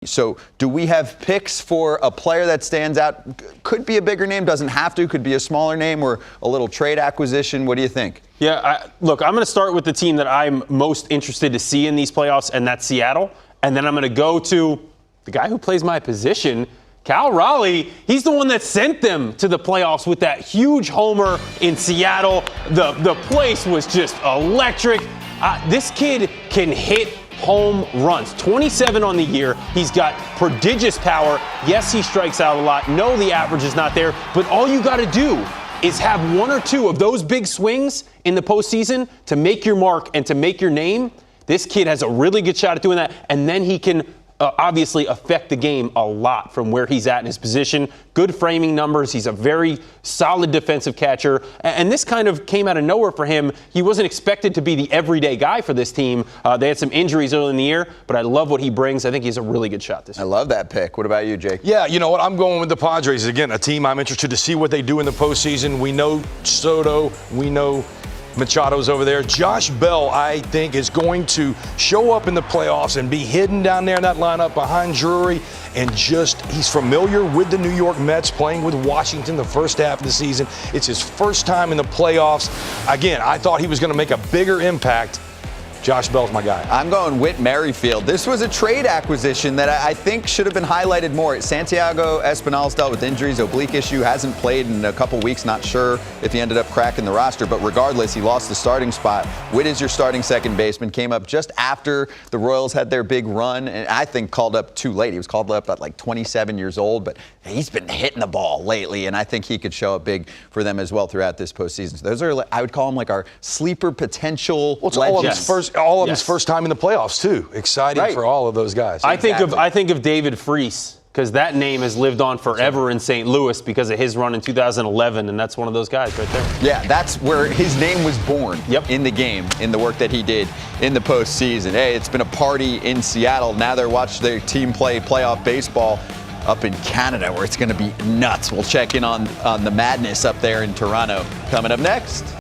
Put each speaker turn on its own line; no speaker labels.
So do we have picks for a player that stands out? Could be a bigger name, doesn't have to, could be a smaller name or a little trade acquisition. What do you think?
Yeah, look, I'm going to start with the team that I'm most interested to see in these playoffs, and that's Seattle. And then I'm going to go to the guy who plays my position, Cal Raleigh. He's the one that sent them to the playoffs with that huge homer in Seattle. The place was just electric. This kid can hit home runs, 27 on the year. He's got prodigious power. Yes, he strikes out a lot. No, the average is not there. But all you got to do is have one or two of those big swings in the postseason to make your mark and to make your name. This kid has a really good shot at doing that. And then he can obviously affect the game a lot from where he's at in his position. Good framing numbers. He's a very solid defensive catcher. And this kind of came out of nowhere for him. He wasn't expected to be the everyday guy for this team. They had some injuries early in the year, but I love what he brings. I think he's a really good shot this year.
I love that pick. What about you, Jake?
Yeah, you know what? I'm going with the Padres. Again, a team I'm interested to see what they do in the postseason. We know Soto. We know Machado's over there. Josh Bell, I think, is going to show up in the playoffs and be hidden down there in that lineup behind Drury. And he's familiar with the New York Mets, playing with Washington the first half of the season. It's his first time in the playoffs. Again, I thought he was going to make a bigger impact. Josh Bell's my guy.
I'm going Whit Merrifield. This was a trade acquisition that I think should have been highlighted more. Santiago Espinal's dealt with injuries, oblique issue, hasn't played in a couple weeks, not sure if he ended up cracking the roster, but regardless, he lost the starting spot. Whit is your starting second baseman, came up just after the Royals had their big run, and I think called up too late. He was called up at like 27 years old, but he's been hitting the ball lately, and I think he could show up big for them as well throughout this postseason. So those are, I would call them like our sleeper potential legends.
All of his first time in the playoffs, too. Exciting for all of those guys.
I think of David Freese, because that name has lived on forever in St. Louis because of his run in 2011, and that's one of those guys right there.
Yeah, that's where his name was born in the game, in the work that he did in the postseason. Hey, it's been a party in Seattle. Now they're watching their team play playoff baseball up in Canada, where it's going to be nuts. We'll check in on the madness up there in Toronto. Coming up next.